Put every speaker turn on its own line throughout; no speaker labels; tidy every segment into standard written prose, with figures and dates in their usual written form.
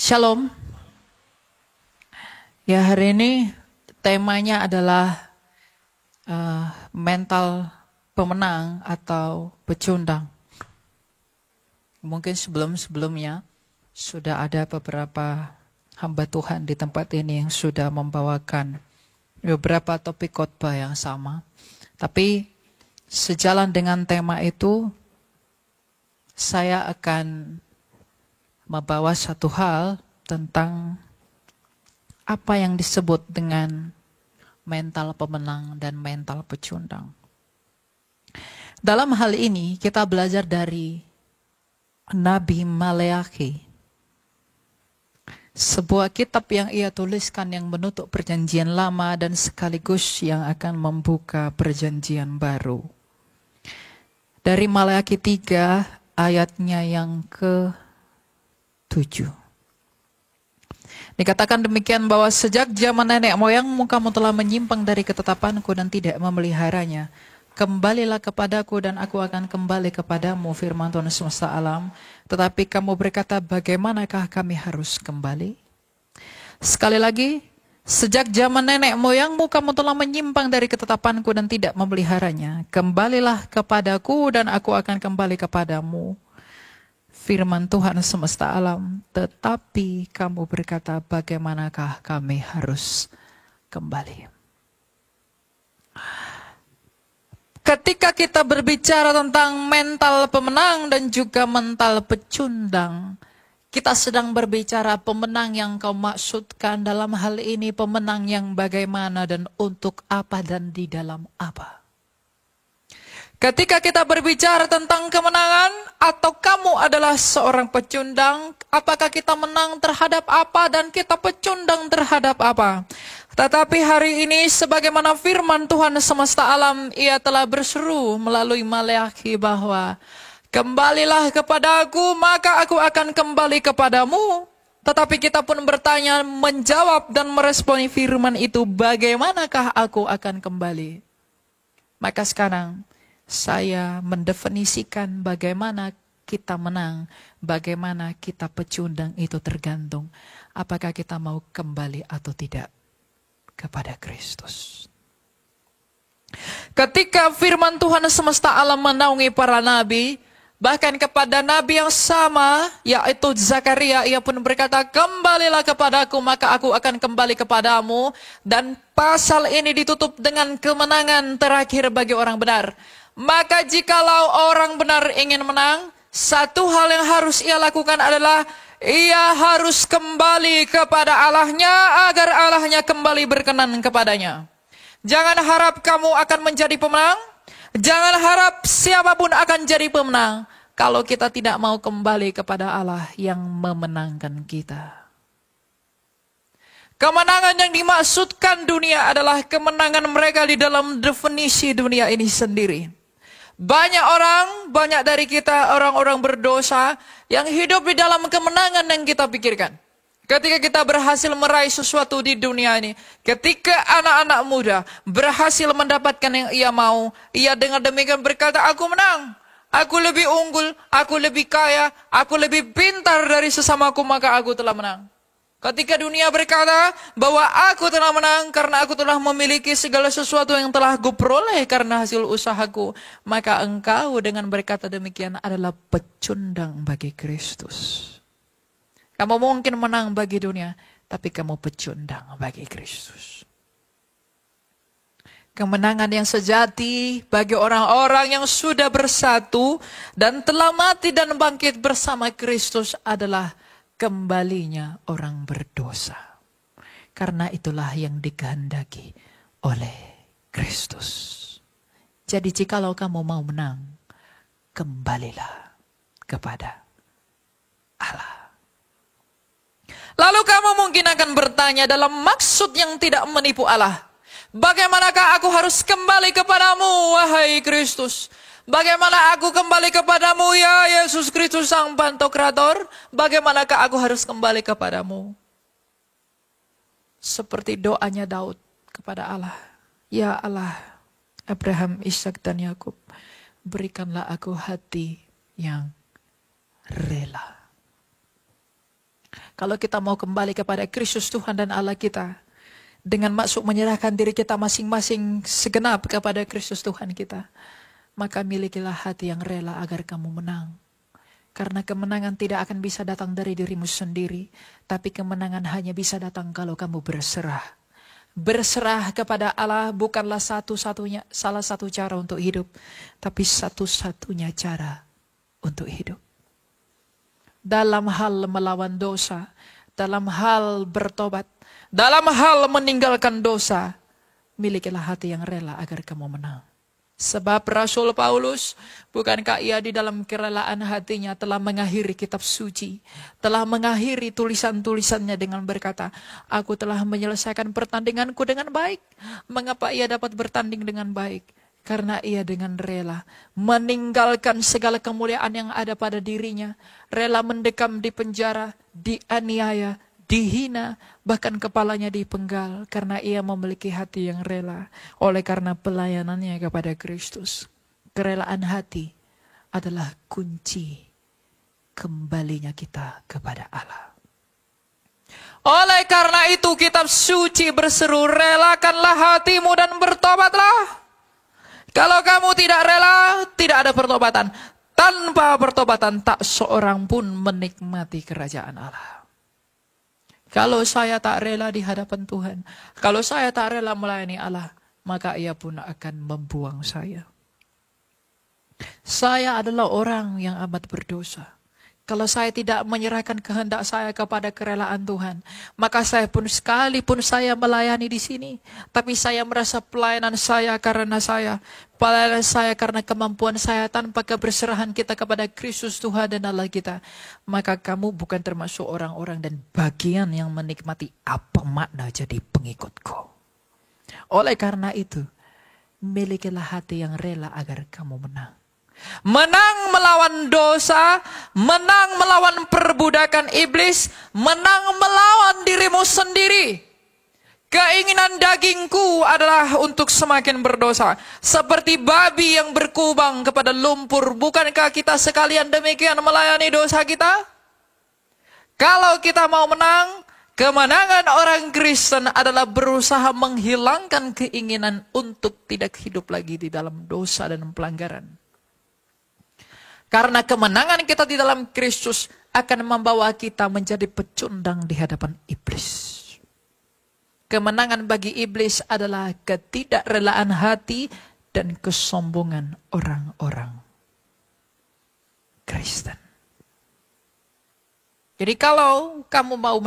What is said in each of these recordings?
Shalom. Ya, hari ini temanya adalah mental pemenang atau pecundang. Mungkin sebelum-sebelumnya sudah ada beberapa hamba Tuhan di tempat ini yang sudah membawakan beberapa topik khotbah yang sama. Tapi sejalan dengan tema itu, saya akan membawa satu hal tentang apa yang disebut dengan mental pemenang dan mental pecundang. Dalam hal ini kita belajar dari Nabi Maleakhi, sebuah kitab yang ia tuliskan yang menutup perjanjian lama dan sekaligus yang akan membuka perjanjian baru. Dari Maleakhi 3 ayatnya yang ke-7. Dikatakan demikian bahwa sejak zaman nenek moyangmu kamu telah menyimpang dari ketetapanku dan tidak memeliharanya. Kembalilah kepadaku dan aku akan kembali kepadamu, firman Tuhan semesta alam. Tetapi kamu berkata, bagaimanakah kami harus kembali? Sekali lagi, sejak zaman nenek moyangmu kamu telah menyimpang dari ketetapanku dan tidak memeliharanya. Kembalilah kepadaku dan aku akan kembali kepadamu, firman Tuhan semesta alam. Tetapi kamu berkata, bagaimanakah kami harus kembali? Ketika kita berbicara tentang mental pemenang dan juga mental pecundang, kita sedang berbicara pemenang yang kau maksudkan dalam hal ini, pemenang yang bagaimana dan untuk apa dan di dalam apa. Ketika kita berbicara tentang kemenangan atau kamu adalah seorang pecundang, apakah kita menang terhadap apa dan kita pecundang terhadap apa? Tetapi hari ini sebagaimana firman Tuhan semesta alam, ia telah berseru melalui Maleakhi bahwa kembalilah kepadaku maka aku akan kembali kepadamu. Tetapi kita pun bertanya, menjawab dan meresponi firman itu, bagaimanakah aku akan kembali? Maka sekarang saya mendefinisikan bagaimana kita menang, bagaimana kita pecundang itu tergantung apakah kita mau kembali atau tidak kepada Kristus. Ketika firman Tuhan semesta alam menaungi para nabi, bahkan kepada nabi yang sama, yaitu Zakaria, ia pun berkata, kembalilah kepadaku maka aku akan kembali kepadamu. Dan pasal ini ditutup dengan kemenangan terakhir bagi orang benar. Maka jikalau orang benar ingin menang, satu hal yang harus ia lakukan adalah ia harus kembali kepada Allahnya agar Allahnya kembali berkenan kepadanya. Jangan harap kamu akan menjadi pemenang. Jangan harap siapapun akan jadi pemenang kalau kita tidak mau kembali kepada Allah yang memenangkan kita. Kemenangan yang dimaksudkan dunia adalah kemenangan mereka di dalam definisi dunia ini sendiri. Banyak dari kita orang-orang berdosa yang hidup di dalam kemenangan yang kita pikirkan. Ketika kita berhasil meraih sesuatu di dunia ini, ketika anak-anak muda berhasil mendapatkan yang ia mau, ia dengan demikian berkata, aku menang, aku lebih unggul, aku lebih kaya, aku lebih pintar dari sesamaku, maka aku telah menang. Ketika dunia berkata bahwa aku telah menang karena aku telah memiliki segala sesuatu yang telah kuperoleh karena hasil usahaku, maka engkau dengan berkata demikian adalah pecundang bagi Kristus. Kamu mungkin menang bagi dunia, tapi kamu pecundang bagi Kristus. Kemenangan yang sejati bagi orang-orang yang sudah bersatu dan telah mati dan bangkit bersama Kristus adalah kembalinya orang berdosa. Karena itulah yang dikehendaki oleh Kristus. Jadi jikalau kamu mau menang, kembalilah kepada Allah. Lalu kamu mungkin akan bertanya dalam maksud yang tidak menipu Allah, bagaimanakah aku harus kembali kepadamu, wahai Kristus? Bagaimana aku kembali kepadamu, ya Yesus Kristus Sang Pantokrator? Bagaimanakah aku harus kembali kepadamu? Seperti doanya Daud kepada Allah. Ya Allah, Abraham, Ishak dan Yakub, berikanlah aku hati yang rela. Kalau kita mau kembali kepada Kristus Tuhan dan Allah kita, dengan maksud menyerahkan diri kita masing-masing segenap kepada Kristus Tuhan kita, maka milikilah hati yang rela agar kamu menang. Karena kemenangan tidak akan bisa datang dari dirimu sendiri, tapi kemenangan hanya bisa datang kalau kamu berserah. Berserah kepada Allah bukanlah salah satu cara untuk hidup, tapi satu-satunya cara untuk hidup. Dalam hal melawan dosa, dalam hal bertobat, dalam hal meninggalkan dosa, milikilah hati yang rela agar kamu menang. Sebab Rasul Paulus, bukankah ia di dalam kerelaan hatinya telah mengakhiri kitab suci, telah mengakhiri tulisan-tulisannya dengan berkata, aku telah menyelesaikan pertandinganku dengan baik. Mengapa ia dapat bertanding dengan baik? Karena ia dengan rela meninggalkan segala kemuliaan yang ada pada dirinya, rela mendekam di penjara, dianiaya, dihina, bahkan kepalanya dipenggal karena ia memiliki hati yang rela oleh karena pelayanannya kepada Kristus. Kerelaan hati adalah kunci kembalinya kita kepada Allah. Oleh karena itu kitab suci berseru, relakanlah hatimu dan bertobatlah. Kalau kamu tidak rela, tidak ada pertobatan. Tanpa pertobatan tak seorang pun menikmati kerajaan Allah. Kalau saya tak rela di hadapan Tuhan, kalau saya tak rela melayani Allah, maka ia pun akan membuang saya. Saya adalah orang yang amat berdosa. Kalau saya tidak menyerahkan kehendak saya kepada kerelaan Tuhan, maka saya pun sekalipun saya melayani di sini, tapi saya merasa pelayanan saya karena kemampuan saya tanpa keberserahan kita kepada Kristus Tuhan dan Allah kita, maka kamu bukan termasuk orang-orang dan bagian yang menikmati apa makna jadi pengikutku. Oleh karena itu, milikilah hati yang rela agar kamu menang. Menang melawan dosa, menang melawan perbudakan iblis, menang melawan dirimu sendiri. Keinginan dagingku adalah untuk semakin berdosa. Seperti babi yang berkubang kepada lumpur. Bukankah kita sekalian demikian melayani dosa kita? Kalau kita mau menang, kemenangan orang Kristen adalah berusaha menghilangkan keinginan untuk tidak hidup lagi di dalam dosa dan pelanggaran. Karena kemenangan kita di dalam Kristus akan membawa kita menjadi pecundang di hadapan iblis. Kemenangan bagi iblis adalah ketidakrelaan hati dan kesombongan orang-orang Kristen. Jadi kalau kamu mau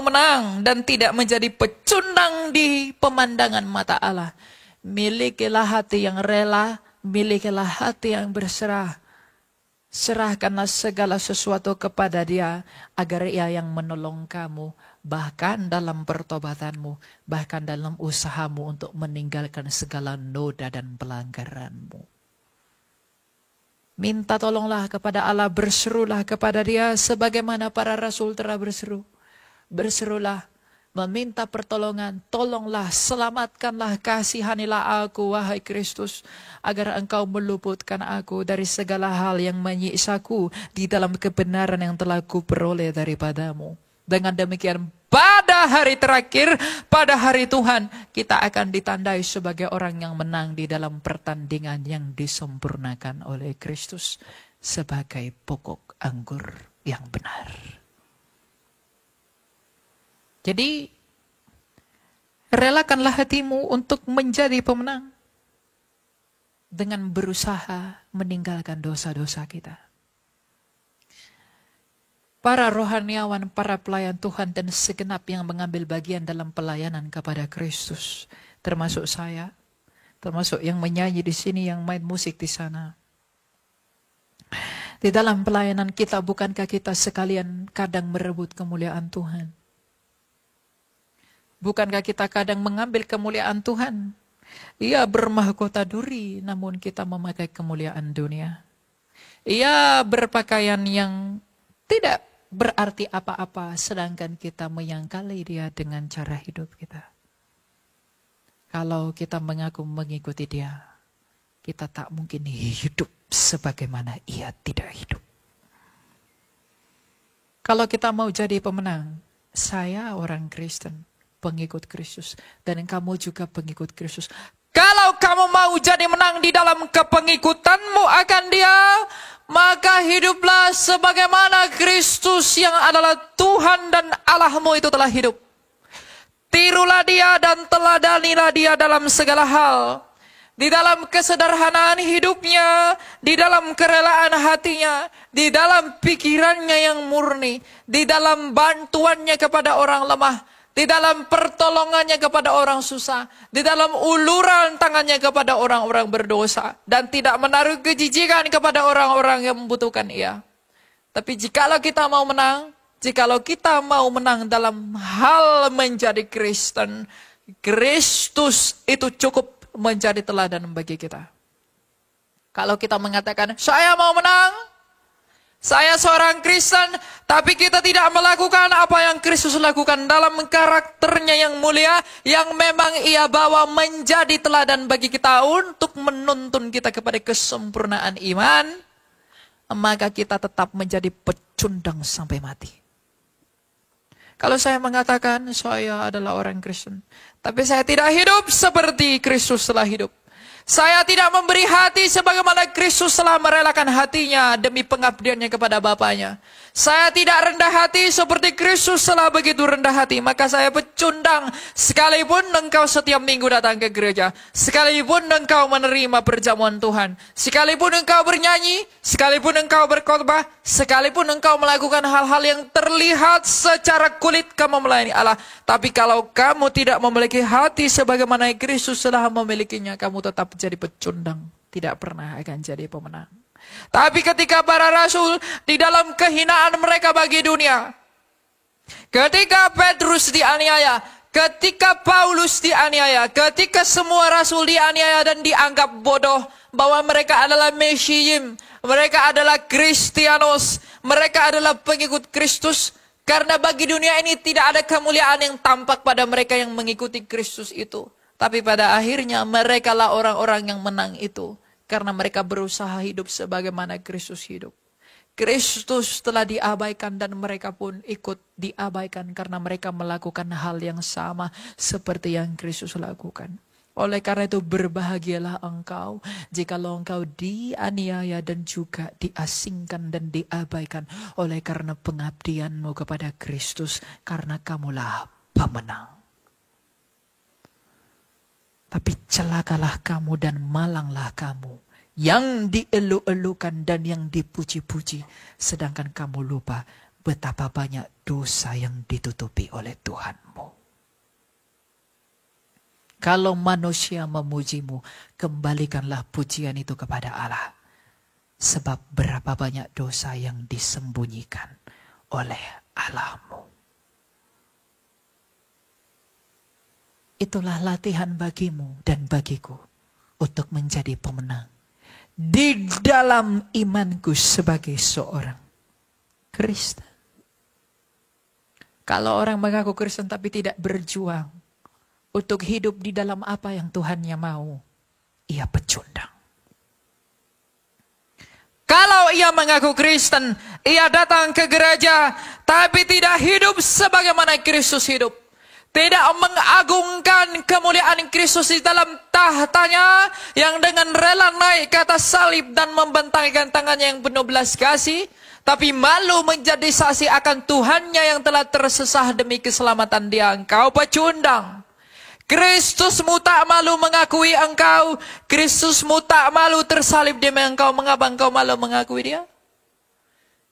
menang dan tidak menjadi pecundang di pemandangan mata Allah, milikilah hati yang rela, milikilah hati yang berserah. Serahkanlah segala sesuatu kepada Dia agar Ia yang menolong kamu, bahkan dalam pertobatanmu, bahkan dalam usahamu untuk meninggalkan segala noda dan pelanggaranmu. Minta tolonglah kepada Allah, berserulah kepada Dia sebagaimana para rasul telah berseru. Berserulah, meminta pertolongan, tolonglah, selamatkanlah, kasihanilah aku, wahai Kristus, agar engkau meluputkan aku dari segala hal yang menyiksaku di dalam kebenaran yang telah kuperoleh daripadamu. Dengan demikian, pada hari terakhir, pada hari Tuhan, kita akan ditandai sebagai orang yang menang di dalam pertandingan yang disempurnakan oleh Kristus sebagai pokok anggur yang benar. Jadi, relakanlah hatimu untuk menjadi pemenang dengan berusaha meninggalkan dosa-dosa kita. Para rohaniawan, para pelayan Tuhan dan segenap yang mengambil bagian dalam pelayanan kepada Kristus, termasuk saya, termasuk yang menyanyi di sini, yang main musik di sana. Di dalam pelayanan kita, bukankah kita sekalian kadang merebut kemuliaan Tuhan? Bukankah kita kadang mengambil kemuliaan Tuhan? Ia bermahkota duri, namun kita memakai kemuliaan dunia. Ia berpakaian yang tidak berarti apa-apa, sedangkan kita menyangkali Dia dengan cara hidup kita. Kalau kita mengaku mengikuti Dia, kita tak mungkin hidup sebagaimana Ia tidak hidup. Kalau kita mau jadi pemenang, saya orang Kristen, pengikut Kristus, dan kamu juga pengikut Kristus. Kalau kamu mau jadi menang di dalam kepengikutanmu akan Dia, maka hiduplah sebagaimana Kristus yang adalah Tuhan dan Allahmu itu telah hidup. Tirulah Dia dan teladanilah Dia dalam segala hal. Di dalam kesederhanaan hidupnya, di dalam kerelaan hatinya, di dalam pikirannya yang murni, di dalam bantuannya kepada orang lemah, di dalam pertolongannya kepada orang susah, di dalam uluran tangannya kepada orang-orang berdosa, dan tidak menaruh kejijikan kepada orang-orang yang membutuhkan Ia. Tapi jikalau kita mau menang, jikalau kita mau menang dalam hal menjadi Kristen, Kristus itu cukup menjadi teladan bagi kita. Kalau kita mengatakan, saya mau menang, saya seorang Kristen, tapi kita tidak melakukan apa yang Kristus lakukan dalam karakternya yang mulia, yang memang Ia bawa menjadi teladan bagi kita untuk menuntun kita kepada kesempurnaan iman, maka kita tetap menjadi pecundang sampai mati. Kalau saya mengatakan saya adalah orang Kristen, tapi saya tidak hidup seperti Kristus telah hidup. Saya tidak memberi hati sebagaimana Kristus telah merelakan hatinya demi pengabdiannya kepada Bapaknya. Saya tidak rendah hati seperti Kristus telah begitu rendah hati. Maka saya pecundang sekalipun engkau setiap minggu datang ke gereja. Sekalipun engkau menerima perjamuan Tuhan. Sekalipun engkau bernyanyi. Sekalipun engkau berkhotbah. Sekalipun engkau melakukan hal-hal yang terlihat secara kulit kamu melayani Allah. Tapi kalau kamu tidak memiliki hati sebagaimana Kristus telah memilikinya, kamu tetap jadi pecundang. Tidak pernah akan jadi pemenang. Tapi ketika para rasul di dalam kehinaan mereka bagi dunia, ketika Petrus dianiaya, ketika Paulus dianiaya, ketika semua rasul dianiaya dan dianggap bodoh, bahwa mereka adalah Mesiim, mereka adalah Kristianos, mereka adalah pengikut Kristus, karena bagi dunia ini tidak ada kemuliaan yang tampak pada mereka yang mengikuti Kristus itu. Tapi pada akhirnya mereka lah orang-orang yang menang itu. Karena mereka berusaha hidup sebagaimana Kristus hidup. Kristus telah diabaikan dan mereka pun ikut diabaikan. Karena mereka melakukan hal yang sama seperti yang Kristus lakukan. Oleh karena itu berbahagialah engkau. Jikalau engkau dianiaya dan juga diasingkan dan diabaikan. Oleh karena pengabdianmu kepada Kristus. Karena kamulah pemenang. Tapi celakalah kamu dan malanglah kamu yang dielu-elukan dan yang dipuji-puji. Sedangkan kamu lupa betapa banyak dosa yang ditutupi oleh Tuhanmu. Kalau manusia memujimu, kembalikanlah pujian itu kepada Allah. Sebab berapa banyak dosa yang disembunyikan oleh Allahmu. Itulah latihan bagimu dan bagiku untuk menjadi pemenang. Di dalam imanku sebagai seorang Kristen. Kalau orang mengaku Kristen tapi tidak berjuang untuk hidup di dalam apa yang Tuhannya mau, ia pecundang. Kalau ia mengaku Kristen, ia datang ke gereja tapi tidak hidup sebagaimana Kristus hidup. Tidak mengagungkan kemuliaan Kristus di dalam tahtanya yang dengan rela naik ke atas salib dan membentangkan tangannya yang penuh belas kasih. Tapi malu menjadi saksi akan Tuhannya yang telah tersesah demi keselamatan dia. Engkau pecundang. Kristusmu tak malu mengakui engkau. Kristusmu tak malu tersalib demi engkau. Mengapa engkau malu mengakui dia?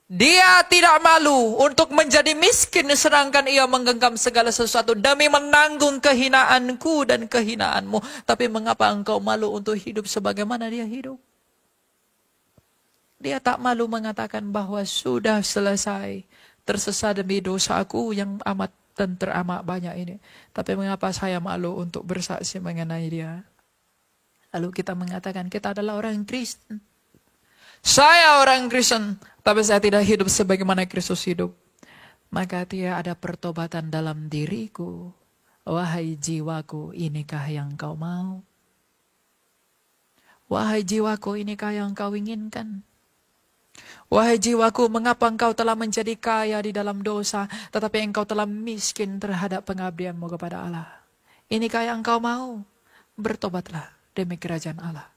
Dia tidak malu untuk menjadi miskin sedangkan ia menggenggam segala sesuatu demi menanggung kehinaanku dan kehinaanmu. Tapi mengapa engkau malu untuk hidup sebagaimana dia hidup? Dia tak malu mengatakan bahwa sudah selesai, tersesat demi dosaku yang amat dan teramat banyak ini. Tapi mengapa saya malu untuk bersaksi mengenai dia? Lalu kita mengatakan kita adalah orang Kristen. Saya orang Kristen, tapi saya tidak hidup sebagaimana Kristus hidup. Maka tidak ada pertobatan dalam diriku. Wahai jiwaku, inikah yang kau mau? Wahai jiwaku, inikah yang kau inginkan? Wahai jiwaku, mengapa engkau telah menjadi kaya di dalam dosa, tetapi engkau telah miskin terhadap pengabdianmu kepada Allah? Inikah yang engkau mau? Bertobatlah demi kerajaan Allah.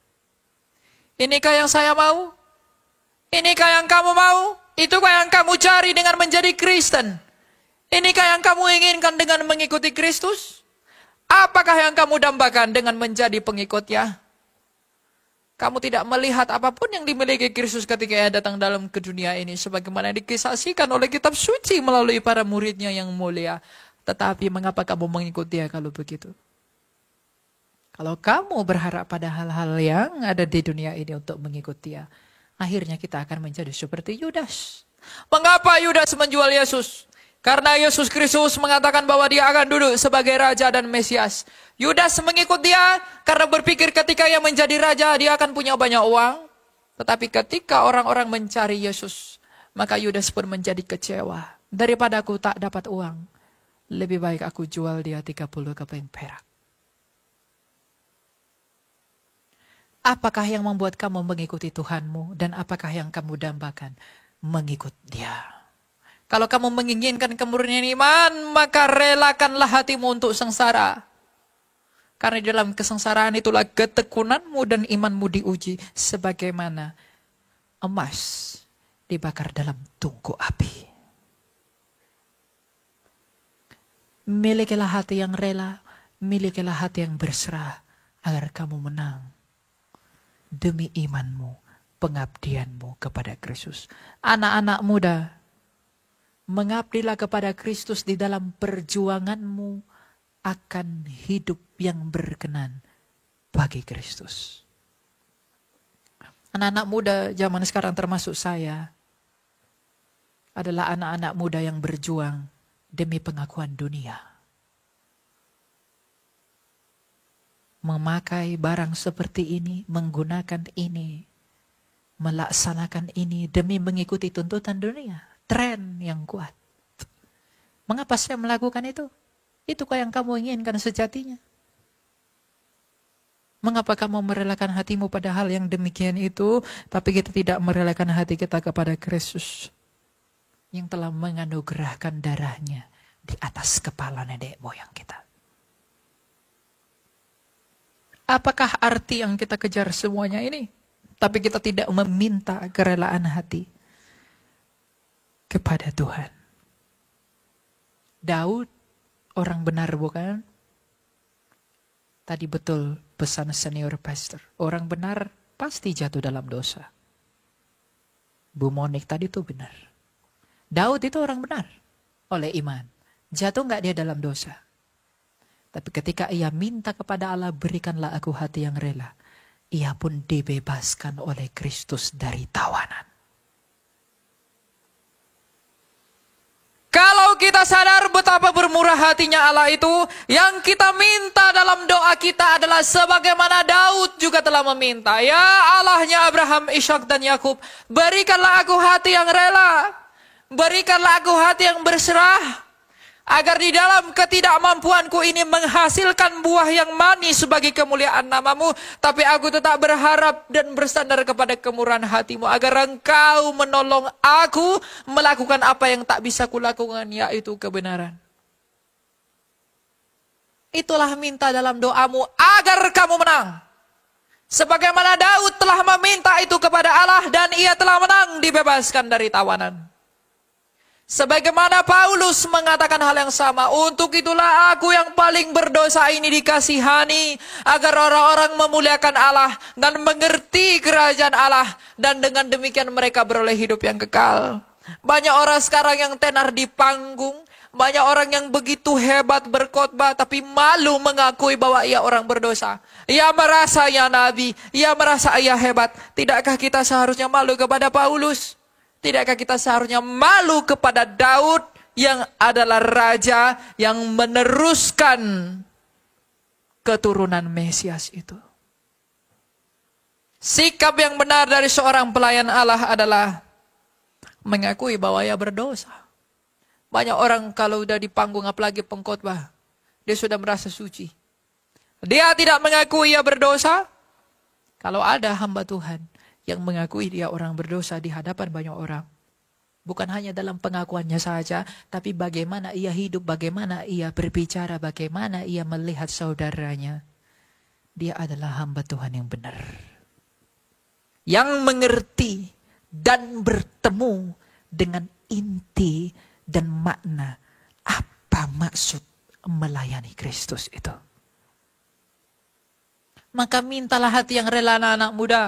Inikah yang saya mau? Inikah yang kamu mau? Itukah yang kamu cari dengan menjadi Kristen? Inikah yang kamu inginkan dengan mengikuti Kristus? Apakah yang kamu dambakan dengan menjadi pengikutnya? Kamu tidak melihat apapun yang dimiliki Kristus ketika ia datang dalam ke dunia ini, sebagaimana dikisahkan oleh kitab suci melalui para muridnya yang mulia. Tetapi mengapa kamu mengikuti dia kalau begitu? Kalau kamu berharap pada hal-hal yang ada di dunia ini untuk mengikuti dia, akhirnya kita akan menjadi seperti Yudas. Mengapa Yudas menjual Yesus? Karena Yesus Kristus mengatakan bahwa dia akan duduk sebagai Raja dan Mesias. Yudas mengikut dia karena berpikir ketika ia menjadi Raja, dia akan punya banyak uang. Tetapi ketika orang-orang mencari Yesus, maka Yudas pun menjadi kecewa. Daripada aku tak dapat uang, lebih baik aku jual dia 30 keping perak. Apakah yang membuat kamu mengikuti Tuhanmu? Dan apakah yang kamu dambakan? Mengikut dia. Kalau kamu menginginkan kemurnian iman, maka relakanlah hatimu untuk sengsara. Karena di dalam kesengsaraan itulah ketekunanmu dan imanmu diuji. Sebagaimana emas dibakar dalam tungku api. Milikilah hati yang rela, milikilah hati yang berserah, agar kamu menang demi imanmu, pengabdianmu kepada Kristus. Anak-anak muda, mengabdilah kepada Kristus di dalam perjuanganmu akan hidup yang berkenan bagi Kristus. Anak-anak muda zaman sekarang termasuk saya adalah anak-anak muda yang berjuang demi pengakuan dunia. Memakai barang seperti ini, menggunakan ini, melaksanakan ini demi mengikuti tuntutan dunia. Tren yang kuat. Mengapa saya melakukan itu? Itukah yang kamu inginkan sejatinya? Mengapa kamu merelakan hatimu pada hal yang demikian itu, tapi kita tidak merelakan hati kita kepada Kristus yang telah menganugerahkan darahnya di atas kepala nenek moyang kita? Apakah arti yang kita kejar semuanya ini? Tapi kita tidak meminta kerelaan hati kepada Tuhan. Daud orang benar bukan? Tadi betul pesan senior pastor. Orang benar pasti jatuh dalam dosa. Bu Monik tadi itu benar. Daud itu orang benar oleh iman. Jatuh nggak dia dalam dosa? Tapi ketika ia minta kepada Allah, berikanlah aku hati yang rela. Ia pun dibebaskan oleh Kristus dari tawanan. Kalau kita sadar betapa bermurah hatinya Allah itu, yang kita minta dalam doa kita adalah sebagaimana Daud juga telah meminta. Ya Allahnya Abraham, Ishak dan Yakub, berikanlah aku hati yang rela. Berikanlah aku hati yang berserah. Agar di dalam ketidakmampuanku ini menghasilkan buah yang manis sebagai kemuliaan namamu. Tapi aku tetap berharap dan bersandar kepada kemurahan hatimu. Agar engkau menolong aku melakukan apa yang tak bisa kulakukan, yaitu kebenaran. Itulah minta dalam doamu agar kamu menang. Sebagaimana Daud telah meminta itu kepada Allah dan ia telah menang, dibebaskan dari tawanan. Sebagaimana Paulus mengatakan hal yang sama, untuk itulah aku yang paling berdosa ini dikasihani, agar orang-orang memuliakan Allah dan mengerti kerajaan Allah, dan dengan demikian mereka beroleh hidup yang kekal. Banyak orang sekarang yang tenar di panggung, banyak orang yang begitu hebat berkhotbah, tapi malu mengakui bahwa ia orang berdosa. Ia merasa ia nabi, ia merasa ia hebat. Tidakkah kita seharusnya malu kepada Paulus? Tidakkah kita seharusnya malu kepada Daud yang adalah raja yang meneruskan keturunan Mesias itu? Sikap yang benar dari seorang pelayan Allah adalah mengakui bahwa ia berdosa. Banyak orang kalau udah di panggung apalagi pengkhotbah, dia sudah merasa suci. Dia tidak mengakui ia berdosa. Kalau ada hamba Tuhan yang mengakui dia orang berdosa di hadapan banyak orang. Bukan hanya dalam pengakuannya saja, tapi bagaimana ia hidup, bagaimana ia berbicara, bagaimana ia melihat saudaranya. Dia adalah hamba Tuhan yang benar. Yang mengerti dan bertemu dengan inti dan makna apa maksud melayani Kristus itu. Maka mintalah hati yang rela anak-anak muda.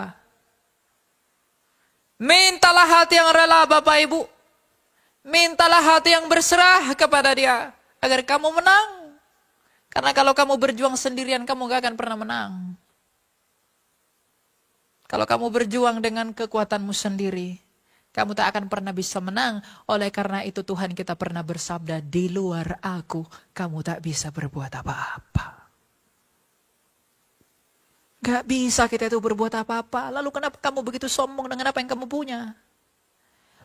Mintalah hati yang rela Bapak Ibu. Mintalah hati yang berserah kepada Dia. Agar kamu menang. Karena kalau kamu berjuang sendirian, kamu gak akan pernah menang. Kalau kamu berjuang dengan kekuatanmu sendiri, kamu tak akan pernah bisa menang. Oleh karena itu Tuhan kita pernah bersabda, di luar aku, kamu tak bisa berbuat apa-apa. Gak bisa kita itu berbuat apa-apa. Lalu kenapa kamu begitu sombong dengan apa yang kamu punya?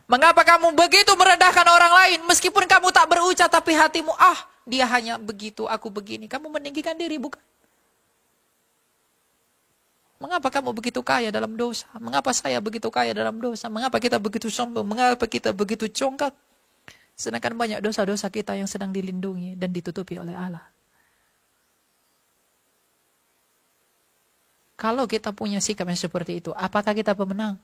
Mengapa kamu begitu merendahkan orang lain? Meskipun kamu tak berucap tapi hatimu, dia hanya begitu, aku begini. Kamu meninggikan diri, bukan? Mengapa kamu begitu kaya dalam dosa? Mengapa saya begitu kaya dalam dosa? Mengapa kita begitu sombong? Mengapa kita begitu congkak? Sedangkan banyak dosa-dosa kita yang sedang dilindungi dan ditutupi oleh Allah. Kalau kita punya sikap yang seperti itu, apakah kita pemenang?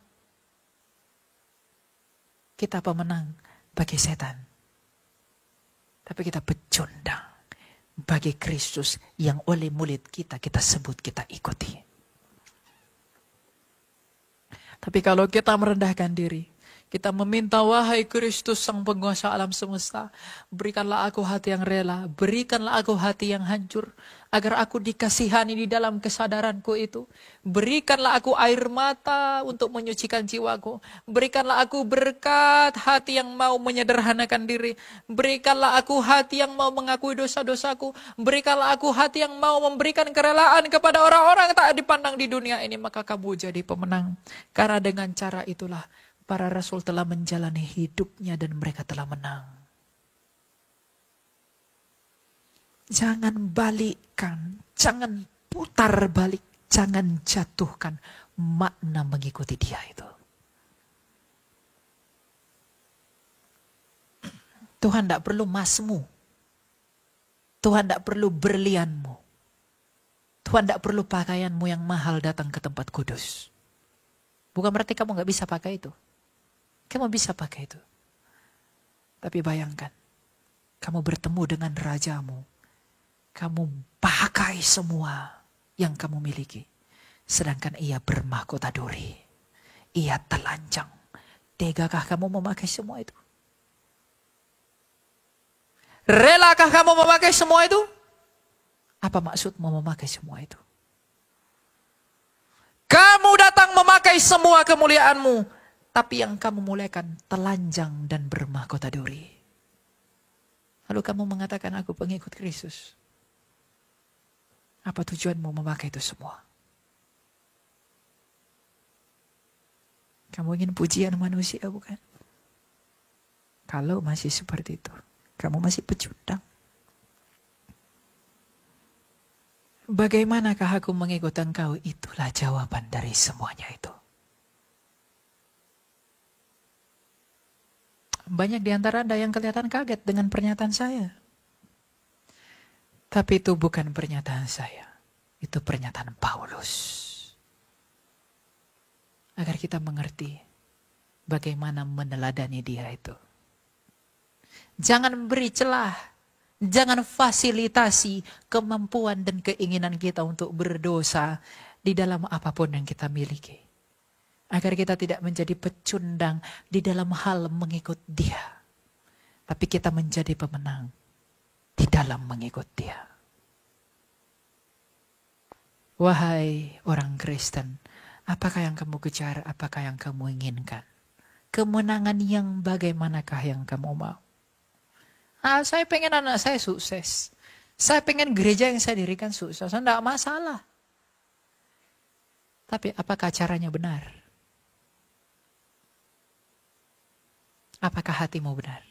Kita pemenang bagi setan. Tapi kita pecundang bagi Kristus yang oleh mulut kita sebut, kita ikuti. Tapi kalau kita merendahkan diri, kita meminta, wahai Kristus sang penguasa alam semesta, berikanlah aku hati yang rela, berikanlah aku hati yang hancur, agar aku dikasihani di dalam kesadaranku itu. Berikanlah aku air mata untuk menyucikan jiwaku. Berikanlah aku berkat hati yang mau menyederhanakan diri. Berikanlah aku hati yang mau mengakui dosa-dosaku. Berikanlah aku hati yang mau memberikan kerelaan kepada orang-orang yang tak dipandang di dunia ini. Maka kamu jadi pemenang. Karena dengan cara itulah para rasul telah menjalani hidupnya dan mereka telah menang. Jangan balikkan, jangan putar balik, jangan jatuhkan makna mengikuti Dia itu. Tuhan tidak perlu emasmu. Tuhan tidak perlu berlianmu. Tuhan tidak perlu pakaianmu yang mahal datang ke tempat kudus. Bukan berarti kamu nggak bisa pakai itu. Kamu bisa pakai itu. Tapi bayangkan, kamu bertemu dengan rajamu. Kamu pakai semua yang kamu miliki. Sedangkan ia bermahkota duri. Ia telanjang. Tegakah kamu memakai semua itu? Relakah kamu memakai semua itu? Apa maksudmu memakai semua itu? Kamu datang memakai semua kemuliaanmu, tapi yang kamu muliakan telanjang dan bermahkota duri. Lalu kamu mengatakan, aku pengikut Kristus. Apa tujuanmu memakai itu semua? Kamu ingin pujian manusia, bukan? Kalau masih seperti itu, kamu masih pecundang. Bagaimanakah aku mengikut engkau? Itulah jawaban dari semuanya itu. Banyak di antara Anda yang kelihatan kaget dengan pernyataan saya. Tapi itu bukan pernyataan saya. Itu pernyataan Paulus. Agar kita mengerti bagaimana meneladani dia itu. Jangan beri celah. Jangan fasilitasi kemampuan dan keinginan kita untuk berdosa di dalam apapun yang kita miliki. Agar kita tidak menjadi pecundang di dalam hal mengikut dia. Tapi kita menjadi pemenang di dalam mengikut dia. Wahai orang Kristen, apakah yang kamu kejar, apakah yang kamu inginkan? Kemenangan yang bagaimanakah yang kamu mau? Saya pengen anak saya sukses. Saya pengen gereja yang saya dirikan sukses. Tidak masalah. Tapi apakah caranya benar? Apakah hatimu benar?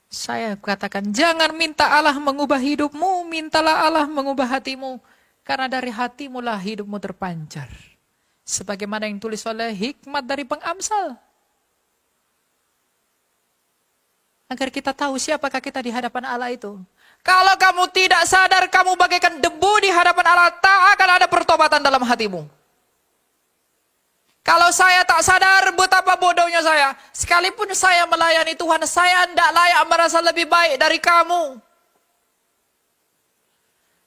Saya katakan, jangan minta Allah mengubah hidupmu, mintalah Allah mengubah hatimu. Karena dari hatimu lah hidupmu terpancar. Sebagaimana yang tulis oleh hikmat dari pengamsal. Agar kita tahu siapakah kita di hadapan Allah itu. Kalau kamu tidak sadar, kamu bagaikan debu di hadapan Allah, tak akan ada pertobatan dalam hatimu. Kalau saya tak sadar betapa bodohnya saya, sekalipun saya melayani Tuhan, saya tidak layak merasa lebih baik dari kamu.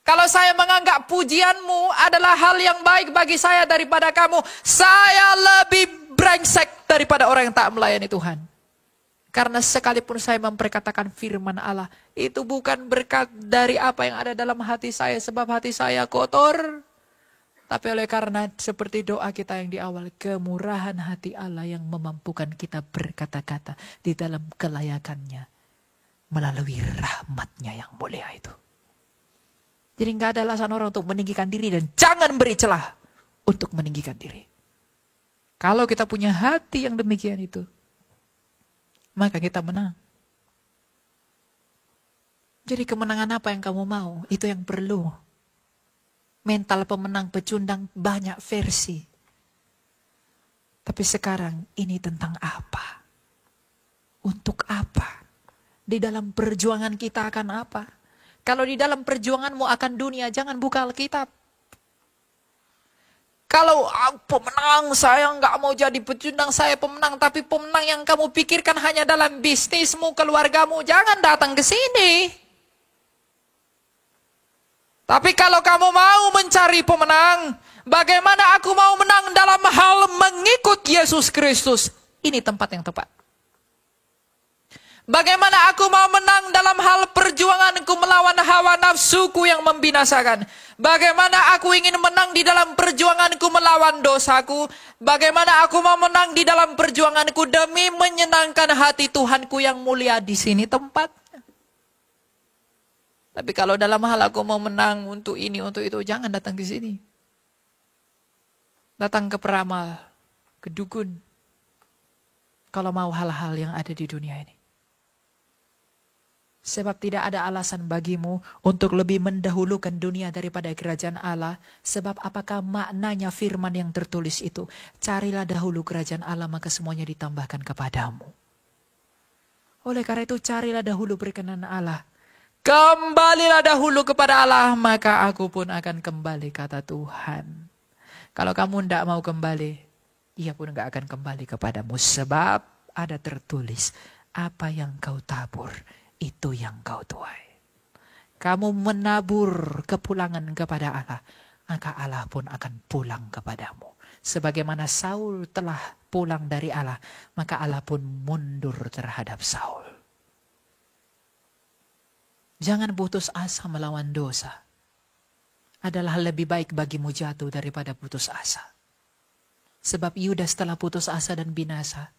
Kalau saya menganggap pujianmu adalah hal yang baik bagi saya daripada kamu, saya lebih brengsek daripada orang yang tak melayani Tuhan. Karena sekalipun saya memperkatakan firman Allah, itu bukan berkat dari apa yang ada dalam hati saya, sebab hati saya kotor. Tapi oleh karena seperti doa kita yang di awal, kemurahan hati Allah yang memampukan kita berkata-kata di dalam kelayakannya melalui rahmatnya yang mulia itu. Jadi nggak ada alasan orang untuk meninggikan diri dan jangan beri celah untuk meninggikan diri. Kalau kita punya hati yang demikian itu, maka kita menang. Jadi kemenangan apa yang kamu mau, itu yang perlu. Mental pemenang pecundang banyak versi. Tapi sekarang ini tentang apa? Untuk apa? Di dalam perjuangan kita akan apa? Kalau di dalam perjuanganmu akan dunia, jangan buka Alkitab. Kalau pemenang, saya nggak mau jadi pecundang, saya pemenang. Tapi pemenang yang kamu pikirkan hanya dalam bisnismu, keluargamu, jangan datang ke sini. Tapi kalau kamu mau mencari pemenang, bagaimana aku mau menang dalam hal mengikut Yesus Kristus? Ini tempat yang tepat. Bagaimana aku mau menang dalam hal perjuanganku melawan hawa nafsuku yang membinasakan? Bagaimana aku ingin menang di dalam perjuanganku melawan dosaku? Bagaimana aku mau menang di dalam perjuanganku demi menyenangkan hati Tuhanku yang mulia? Di sini tempat. Tapi kalau dalam hal aku mau menang untuk ini, untuk itu, jangan datang ke sini. Datang ke peramal, ke dukun. Kalau mau hal-hal yang ada di dunia ini. Sebab tidak ada alasan bagimu untuk lebih mendahulukan dunia daripada kerajaan Allah. Sebab apakah maknanya firman yang tertulis itu? Carilah dahulu kerajaan Allah, maka semuanya ditambahkan kepadamu. Oleh karena itu, carilah dahulu berkenan Allah. Kembalilah dahulu kepada Allah, maka aku pun akan kembali, kata Tuhan. Kalau kamu tidak mau kembali, Ia pun tidak akan kembali kepadamu. Sebab ada tertulis, apa yang kau tabur, itu yang kau tuai. Kamu menabur kepulangan kepada Allah, maka Allah pun akan pulang kepadamu. Sebagaimana Saul telah pulang dari Allah, maka Allah pun mundur terhadap Saul. Jangan putus asa melawan dosa. Adalah lebih baik bagimu jatuh daripada putus asa. Sebab Yudas telah putus asa dan binasa.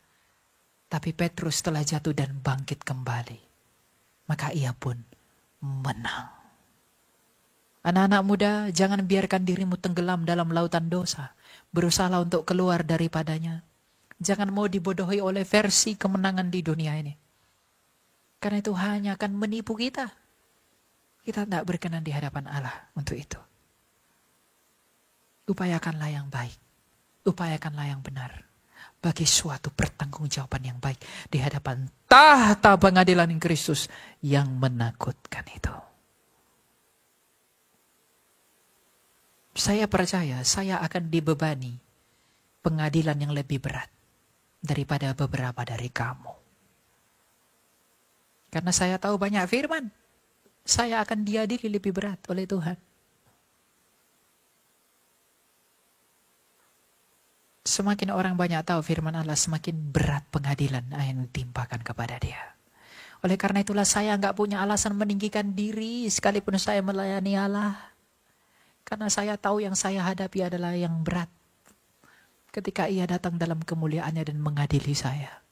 Tapi Petrus telah jatuh dan bangkit kembali. Maka ia pun menang. Anak-anak muda, jangan biarkan dirimu tenggelam dalam lautan dosa. Berusahalah untuk keluar daripadanya. Jangan mau dibodohi oleh versi kemenangan di dunia ini. Karena itu hanya akan menipu kita. Kita tidak berkenan di hadapan Allah untuk itu. Upayakanlah yang baik. Upayakanlah yang benar. Bagi suatu pertanggungjawaban yang baik. Di hadapan tahta pengadilan Kristus yang menakutkan itu. Saya percaya saya akan dibebani pengadilan yang lebih berat daripada beberapa dari kamu. Karena saya tahu banyak firman. Saya akan diadili lebih berat oleh Tuhan. Semakin orang banyak tahu firman Allah, semakin berat pengadilan yang ditimpakan kepada dia. Oleh karena itulah saya nggak punya alasan meninggikan diri sekalipun saya melayani Allah. Karena saya tahu yang saya hadapi adalah yang berat. Ketika Ia datang dalam kemuliaannya dan mengadili saya.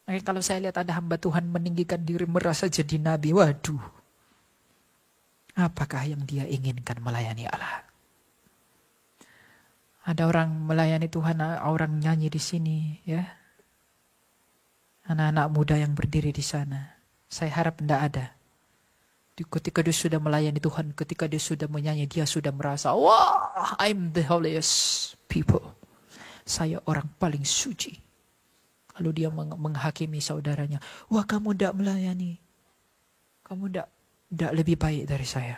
Makanya kalau saya lihat ada hamba Tuhan meninggikan diri merasa jadi nabi, waduh. Apakah yang dia inginkan melayani Allah? Ada orang melayani Tuhan, orang nyanyi di sini, ya. Anak-anak muda yang berdiri di sana. Saya harap tidak ada. Ketika dia sudah melayani Tuhan, ketika dia sudah menyanyi, dia sudah merasa, wah, I'm the holiest people. Saya orang paling suci. Lalu dia menghakimi saudaranya. Wah, kamu tidak melayani. Kamu tidak lebih baik dari saya.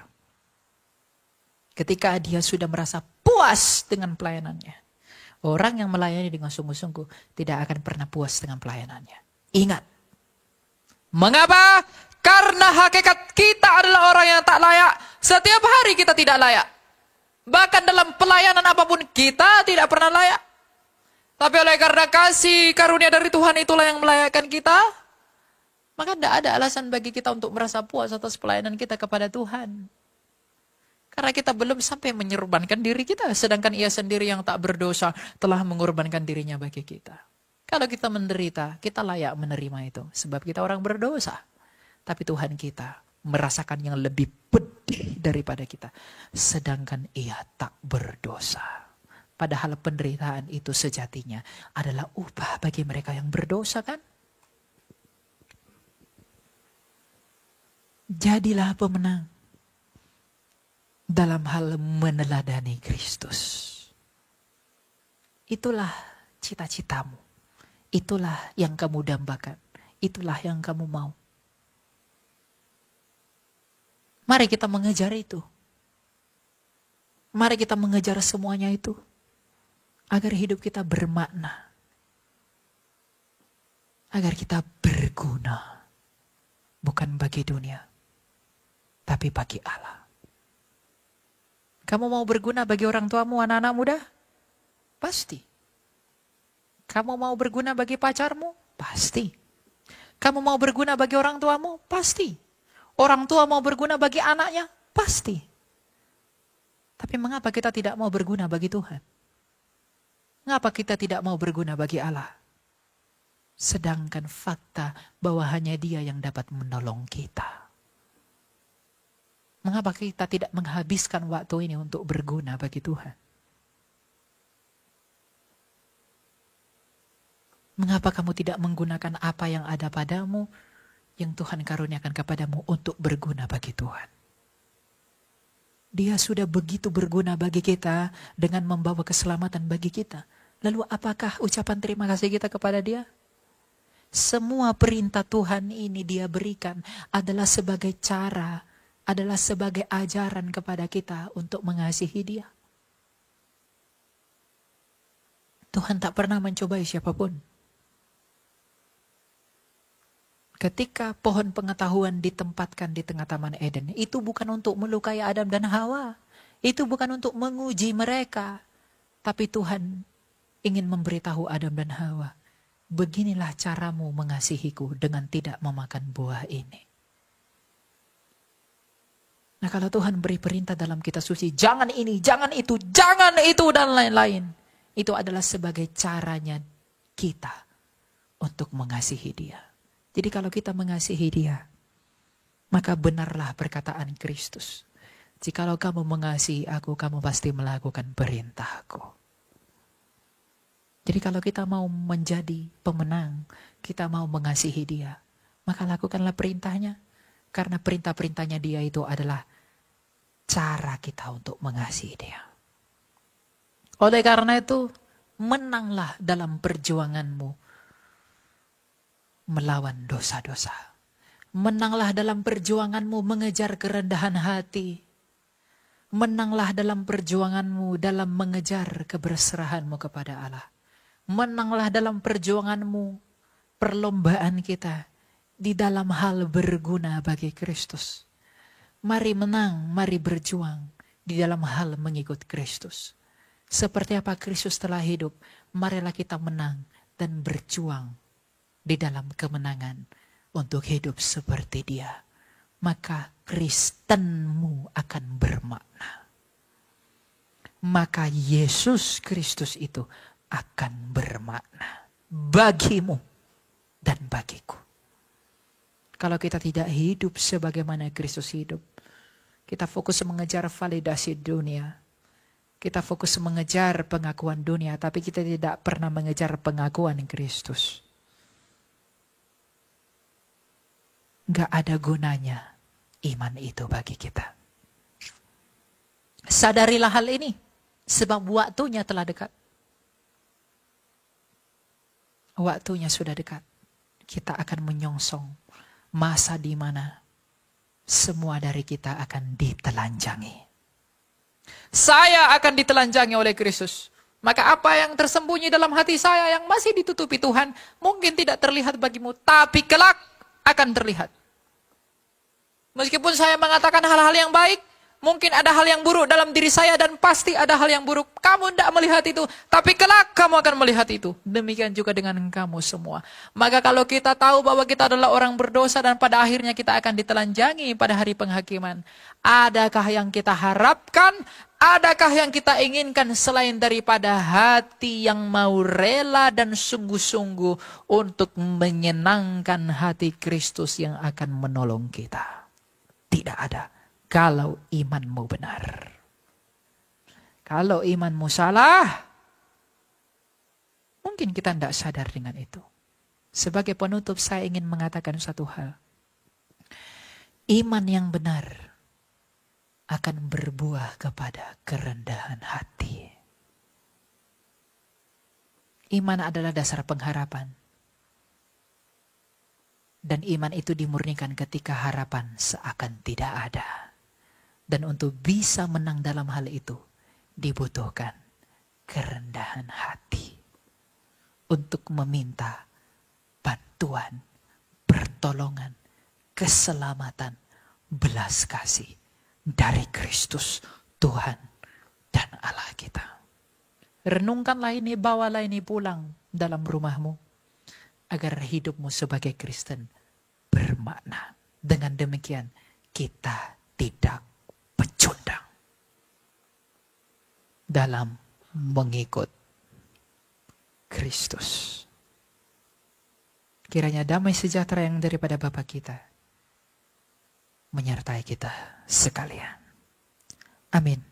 Ketika dia sudah merasa puas dengan pelayanannya. Orang yang melayani dengan sungguh-sungguh tidak akan pernah puas dengan pelayanannya. Ingat. Mengapa? Karena hakikat kita adalah orang yang tak layak. Setiap hari kita tidak layak. Bahkan dalam pelayanan apapun kita tidak pernah layak. Tapi oleh karena kasih karunia dari Tuhan itulah yang melayakkan kita. Maka tidak ada alasan bagi kita untuk merasa puas atas pelayanan kita kepada Tuhan. Karena kita belum sampai menyerbankan diri kita. Sedangkan ia sendiri yang tak berdosa telah mengorbankan dirinya bagi kita. Kalau kita menderita, kita layak menerima itu. Sebab kita orang berdosa. Tapi Tuhan kita merasakan yang lebih pedih daripada kita. Sedangkan ia tak berdosa. Padahal penderitaan itu sejatinya adalah upah bagi mereka yang berdosa, kan? Jadilah pemenang dalam hal meneladani Kristus. Itulah cita-citamu. Itulah yang kamu dambakan. Itulah yang kamu mau. Mari kita mengejar itu. Mari kita mengejar semuanya itu. Agar hidup kita bermakna. Agar kita berguna. Bukan bagi dunia. Tapi bagi Allah. Kamu mau berguna bagi orang tuamu, anak-anak muda? Pasti. Kamu mau berguna bagi pacarmu? Pasti. Kamu mau berguna bagi orang tuamu? Pasti. Orang tua mau berguna bagi anaknya? Pasti. Tapi mengapa kita tidak mau berguna bagi Tuhan? Mengapa kita tidak mau berguna bagi Allah? Sedangkan fakta bahwa hanya Dia yang dapat menolong kita. Mengapa kita tidak menghabiskan waktu ini untuk berguna bagi Tuhan? Mengapa kamu tidak menggunakan apa yang ada padamu, yang Tuhan karuniakan kepadamu untuk berguna bagi Tuhan? Dia sudah begitu berguna bagi kita dengan membawa keselamatan bagi kita. Lalu apakah ucapan terima kasih kita kepada Dia? Semua perintah Tuhan ini Dia berikan adalah sebagai cara, adalah sebagai ajaran kepada kita untuk mengasihi Dia. Tuhan tak pernah mencobai siapapun. Ketika pohon pengetahuan ditempatkan di tengah Taman Eden, itu bukan untuk melukai Adam dan Hawa. Itu bukan untuk menguji mereka. Tapi Tuhan ingin memberitahu Adam dan Hawa, beginilah caramu mengasihiku dengan tidak memakan buah ini. Nah, kalau Tuhan beri perintah dalam kitab suci, jangan ini, jangan itu, dan lain-lain. Itu adalah sebagai caranya kita untuk mengasihi Dia. Jadi kalau kita mengasihi Dia, maka benarlah perkataan Kristus. Jikalau kamu mengasihi aku, kamu pasti melakukan perintahku. Jadi kalau kita mau menjadi pemenang, kita mau mengasihi Dia, maka lakukanlah perintahnya. Karena perintah-perintahnya Dia itu adalah cara kita untuk mengasihi Dia. Oleh karena itu, menanglah dalam perjuanganmu melawan dosa-dosa. Menanglah dalam perjuanganmu mengejar kerendahan hati. Menanglah dalam perjuanganmu dalam mengejar keberserahanmu kepada Allah. Menanglah dalam perjuanganmu, perlombaan kita di dalam hal berguna bagi Kristus. Mari menang, mari berjuang di dalam hal mengikut Kristus. Seperti apa Kristus telah hidup, marilah kita menang dan berjuang di dalam kemenangan untuk hidup seperti Dia. Maka Kristenmu akan bermakna. Maka Yesus Kristus itu akan bermakna bagimu dan bagiku. Kalau kita tidak hidup sebagaimana Kristus hidup, kita fokus mengejar validasi dunia, kita fokus mengejar pengakuan dunia, tapi kita tidak pernah mengejar pengakuan Kristus. Gak ada gunanya iman itu bagi kita. Sadarilah hal ini. Sebab waktunya telah dekat. Waktunya sudah dekat. Kita akan menyongsong masa di mana semua dari kita akan ditelanjangi. Saya akan ditelanjangi oleh Kristus. Maka apa yang tersembunyi dalam hati saya yang masih ditutupi Tuhan, mungkin tidak terlihat bagimu, tapi kelak akan terlihat. Meskipun saya mengatakan hal-hal yang baik, mungkin ada hal yang buruk dalam diri saya dan pasti ada hal yang buruk. Kamu tidak melihat itu, tapi kelak kamu akan melihat itu. Demikian juga dengan kamu semua. Maka kalau kita tahu bahwa kita adalah orang berdosa dan pada akhirnya kita akan ditelanjangi pada hari penghakiman, adakah yang kita harapkan? Adakah yang kita inginkan selain daripada hati yang mau rela dan sungguh-sungguh untuk menyenangkan hati Kristus yang akan menolong kita? Tidak ada. Kalau imanmu benar. Kalau imanmu salah, mungkin kita tidak sadar dengan itu. Sebagai penutup saya ingin mengatakan satu hal. Iman yang benar akan berbuah kepada kerendahan hati. Iman adalah dasar pengharapan. Dan iman itu dimurnikan ketika harapan seakan tidak ada. Dan untuk bisa menang dalam hal itu, dibutuhkan kerendahan hati. Untuk meminta bantuan, pertolongan, keselamatan, belas kasih dari Kristus, Tuhan dan Allah kita. Renungkanlah ini, bawalah ini pulang dalam rumahmu. Agar hidupmu sebagai Kristen bermakna. Dengan demikian kita tidak pecundang dalam mengikut Kristus. Kiranya damai sejahtera yang daripada Bapa kita menyertai kita sekalian. Amin.